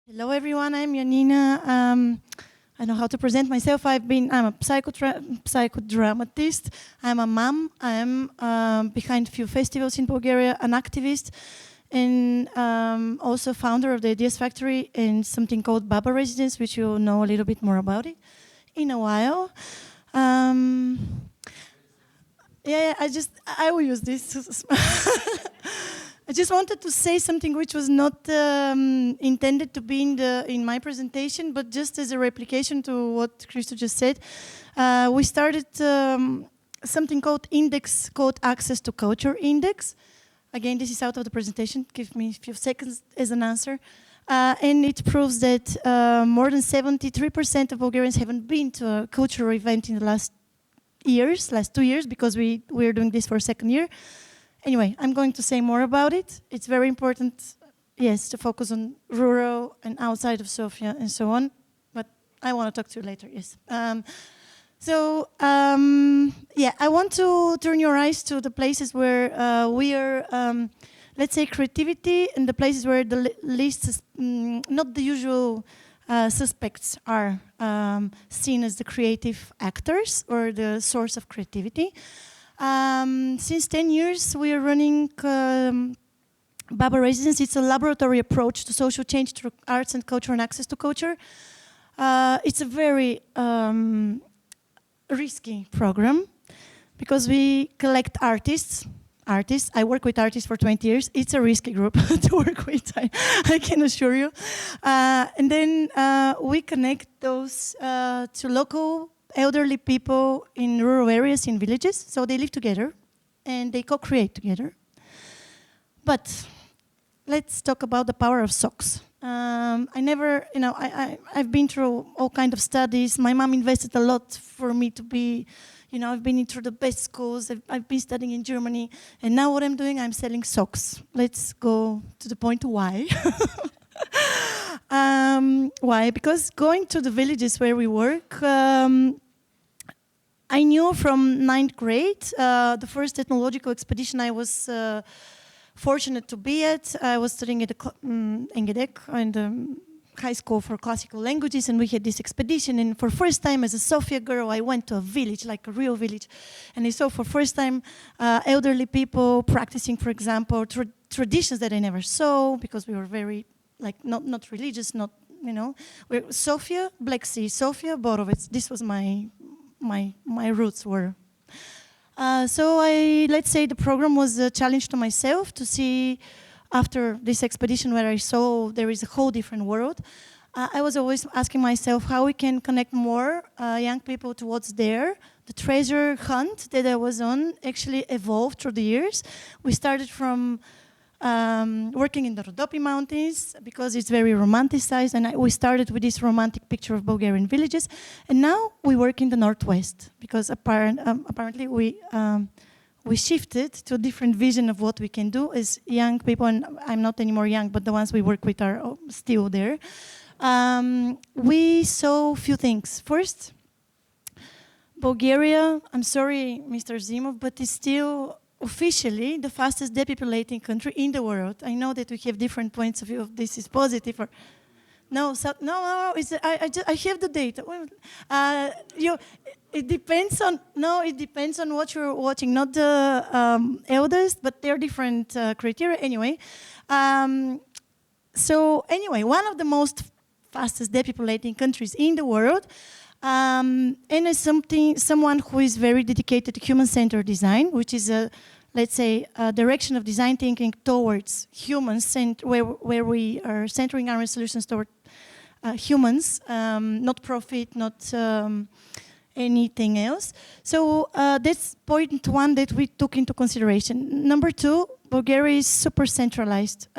Hello everyone, I'm Yanina. I know how to present myself. I'm a psychodramatist. I'm a mom. I'm behind a few festivals in Bulgaria, an activist, and also founder of the Ideas Factory and something called Baba Residence, which you'll know a little bit more about it in a while. Um, I will use this. I just wanted to say something which was not intended to be in my presentation, but just as a replication to what Christo just said. We started something called index, called Access to Culture Index. Again, this is out of the presentation. Give me a few seconds as an answer. And it proves that more than 73% of Bulgarians haven't been to a cultural event in the last 2 years, because we're doing this for a second year. Anyway, I'm going to say more about it. It's very important, yes, to focus on rural and outside of Sofia and so on. But I want to talk to you later, yes. I want to turn your eyes to the places where we are, let's say, creativity, and the places where the least, not the usual suspects are seen as the creative actors or the source of creativity. Since 10 years, we are running Baba Residence. It's a laboratory approach to social change through arts and culture and access to culture. It's a very risky program because we collect artists. I work with artists for 20 years. It's a risky group to work with, I can assure you. And then we connect those to local elderly people in rural areas, in villages, so they live together and they co-create together. But let's talk about the power of socks. I've been through all kinds of studies. My mom invested a lot for me to be, I've been through the best schools. I've been studying in Germany, and now what I'm doing, I'm selling socks. Let's go to the point why. Why? Because going to the villages where we work, I knew from 9th grade, the first ethnological expedition I was fortunate to be at. I was studying at Engedek in the high school for classical languages, and we had this expedition. And for first time as a Sofia girl, I went to a village, like a real village. And I saw for first time elderly people practicing, for example, traditions that I never saw, because we were very, not religious, we're Sofia, Black Sea, Sofia, Borovets. This was my roots were. Let's say the program was a challenge to myself to see, after this expedition where I saw there is a whole different world, I was always asking myself how we can connect more young people towards there. The treasure hunt that I was on actually evolved through the years. We started from working in the Rhodope Mountains because it's very romanticized, and we started with this romantic picture of Bulgarian villages, and now we work in the Northwest because apparently we shifted to a different vision of what we can do as young people, and I'm not anymore young, but the ones we work with are still there. We saw a few things. First, Bulgaria, I'm sorry, Mr. Zimov, but it's still officially the fastest depopulating country in the world. I know that we have different points of view if this is positive or no. I have the data. It depends on what you're watching, not the eldest, but there are different criteria anyway. One of the most fastest depopulating countries in the world. And as someone who is very dedicated to human-centered design, which is let's say, a direction of design thinking towards humans, where we are centering our solutions toward humans, not profit, not anything else. So that's point one that we took into consideration. Number two, Bulgaria is super centralized.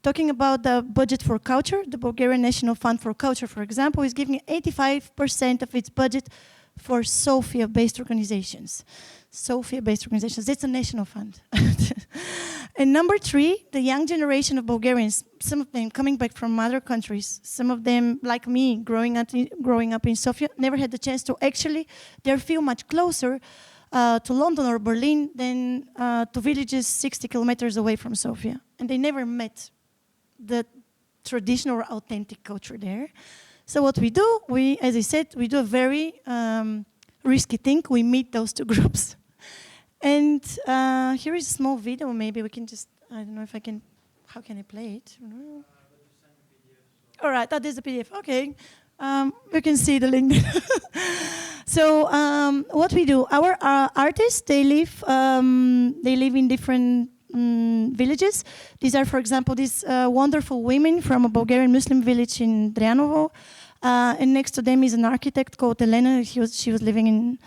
Talking about the budget for culture, the Bulgarian National Fund for Culture, for example, is giving 85% of its budget for Sofia-based organizations. Sofia-based organizations, that's a national fund. And number three, the young generation of Bulgarians, some of them coming back from other countries, some of them, like me, growing up in Sofia, never had the chance to actually, they feel much closer to London or Berlin than to villages 60 kilometers away from Sofia. And they never met the traditional or authentic culture there. So what we do, as I said, we do a very risky thing. We meet those two groups. And here is a small video. Maybe we can just, I don't know if I can, how can I play it? All right, that is the PDF. Okay, you can see the link. So what we do, our artists, they live in different villages. These are, for example, these wonderful women from a Bulgarian Muslim village in Dryanovo. And next to them is an architect called Elena. She was living in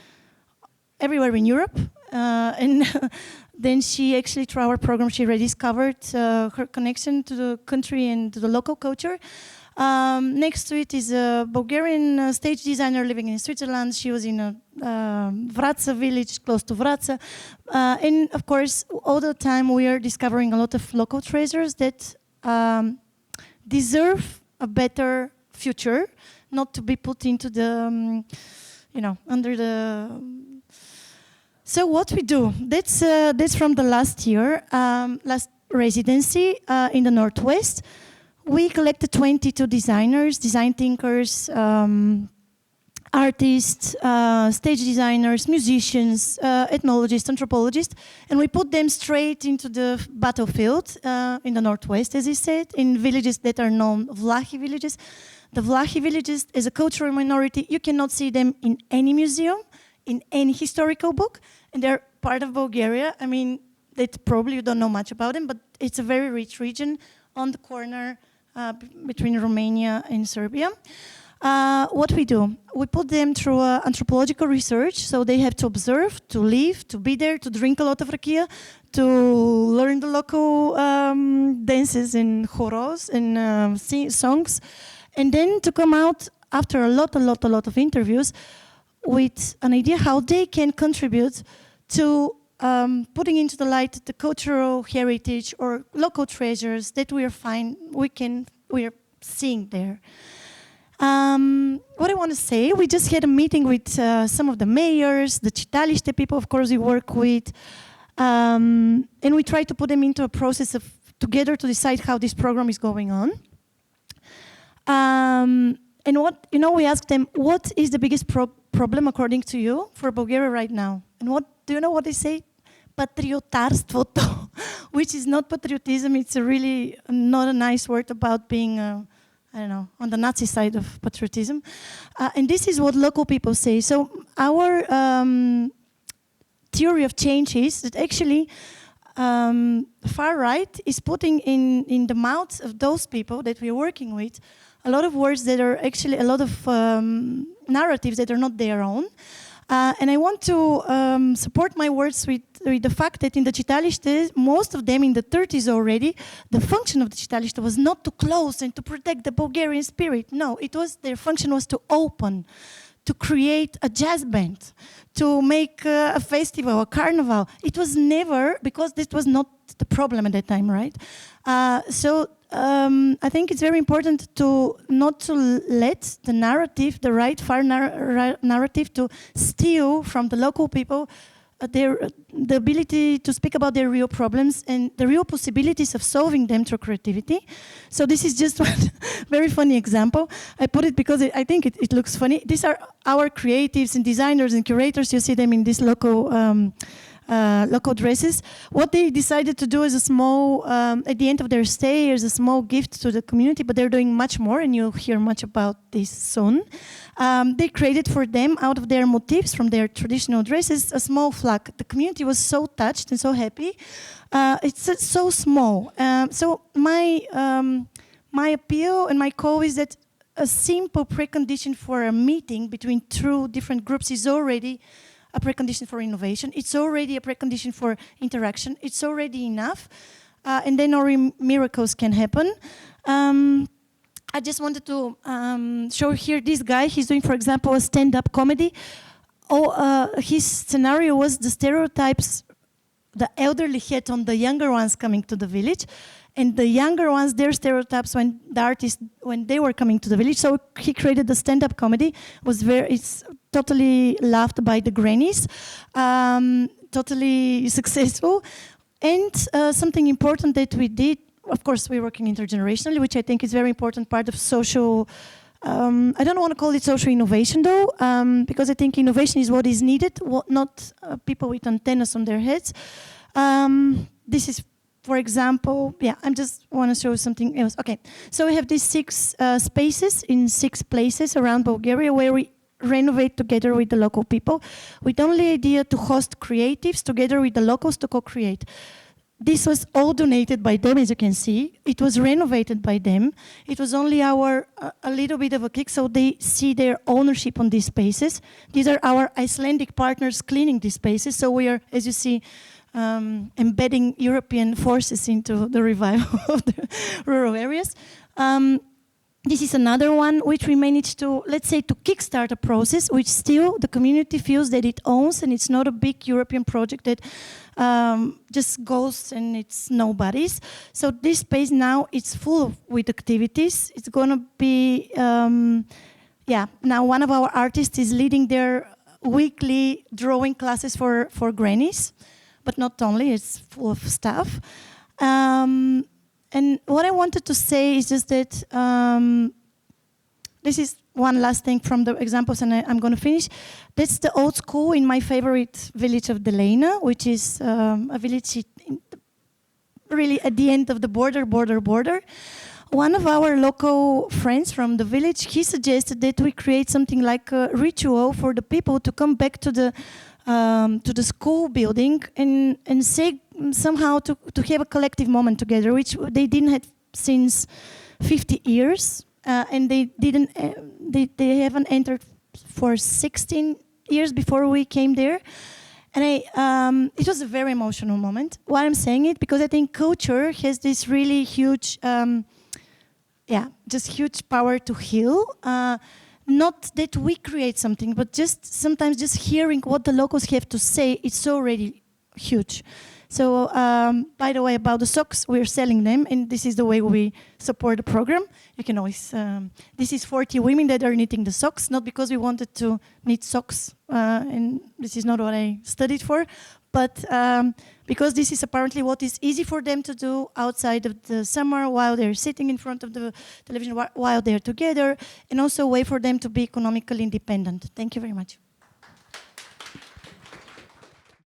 everywhere in Europe. And then she actually, through our program, she rediscovered her connection to the country and to the local culture. Next to it is a Bulgarian stage designer living in Switzerland. She was in a Vratsa village close to Vratsa. And of course, all the time we are discovering a lot of local treasures that deserve a better future, not to be put into the, under the... So what we do, that's from the last year, last residency in the Northwest. We collected 22 designers, design thinkers, artists, stage designers, musicians, ethnologists, anthropologists, and we put them straight into the battlefield in the Northwest, as I said, in villages that are known Vlahi villages. The Vlahi villages, as a cultural minority, you cannot see them in any museum, in any historical book, and they're part of Bulgaria. I mean, that probably you don't know much about them, but it's a very rich region on the corner between Romania and Serbia. What we do, we put them through anthropological research, so they have to observe, to live, to be there, to drink a lot of rakia, to learn the local dances and choros and songs, and then to come out after a lot of interviews with an idea how they can contribute to putting into the light the cultural heritage or local treasures that we are seeing there. What I want to say, we just had a meeting with some of the mayors, the Chitaliște people, of course, we work with, and we try to put them into a process of together to decide how this program is going on. And what, we asked them, what is the biggest problem according to you for Bulgaria right now? And do you know what they say? Patriotarството, which is not patriotism. It's really not a nice word about being, I don't know, on the Nazi side of patriotism. And this is what local people say. So our theory of change is that actually far right is putting in the mouths of those people that we're working with a lot of words that are actually a lot of narratives that are not their own. And I want to support my words with the fact that in the Chitaliște, most of them in the 30s already, the function of the Chitaliște was not to close and to protect the Bulgarian spirit. No, their function was to open, to create a jazz band, to make a festival, a carnival. It was never, because this was not the problem at that time, right? So I think it's very important not to let the narrative, the right-far narrative, to steal from the local people the ability to speak about their real problems and the real possibilities of solving them through creativity. So this is just one very funny example. I put it because I think it looks funny. These are our creatives and designers and curators. You see them in this local dresses. What they decided to do is a small, at the end of their stay, is a small gift to the community, but they're doing much more, and you'll hear much about this soon. They created for them, out of their motifs from their traditional dresses, a small flag. The community was so touched and so happy. It's so small. So my appeal and my call is that a simple precondition for a meeting between two different groups is already a precondition for innovation. It's already a precondition for interaction. It's already enough. And then only miracles can happen. I just wanted to show here this guy. He's doing, for example, a stand-up comedy. His scenario was the stereotypes the elderly had on the younger ones coming to the village, and the younger ones, their stereotypes when the artists, when they were coming to the village. So he created the stand-up comedy. It's totally loved by the grannies, totally successful. And something important that we did, of course, we're working intergenerationally, which I think is very important part of social. I don't want to call it social innovation though, because I think innovation is what is needed, not people with antennas on their heads. This is, for example, yeah, I just want to show something else. Okay, so we have these 6 spaces in 6 places around Bulgaria where we renovate together with the local people, with only idea to host creatives together with the locals to co-create. This was all donated by them, as you can see. It was renovated by them. It was only our, a little bit of a kick, so they see their ownership on these spaces. These are our Icelandic partners cleaning these spaces, so we are, as you see, embedding European forces into the revival of the rural areas. This is another one which we managed to, let's say, to kickstart a process which still the community feels that it owns, and it's not a big European project that just goes and it's nobody's. So this space now it's full with activities. It's going to be, yeah, now one of our artists is leading their weekly drawing classes for grannies, but not only, it's full of stuff. And what I wanted to say is just that this is one last thing from the examples, and I'm going to finish. That's the old school in my favorite village of Delena, which is a village really at the end of the border. One of our local friends from the village, he suggested that we create something like a ritual for the people to come back to the school building and say somehow to have a collective moment together, which they didn't have since 50 years. And they didn't, they haven't entered for 16 years before we came there. And it was a very emotional moment. Why I'm saying it? Because I think culture has this really huge, just huge power to heal. Not that we create something, but just sometimes just hearing what the locals have to say, it's already huge. So, by the way, about the socks, we're selling them, and this is the way we support the program. You can always, this is 40 women that are knitting the socks, not because we wanted to knit socks, and this is not what I studied for, but because this is apparently what is easy for them to do outside of the summer while they're sitting in front of the television, while they're together, and also a way for them to be economically independent. Thank you very much.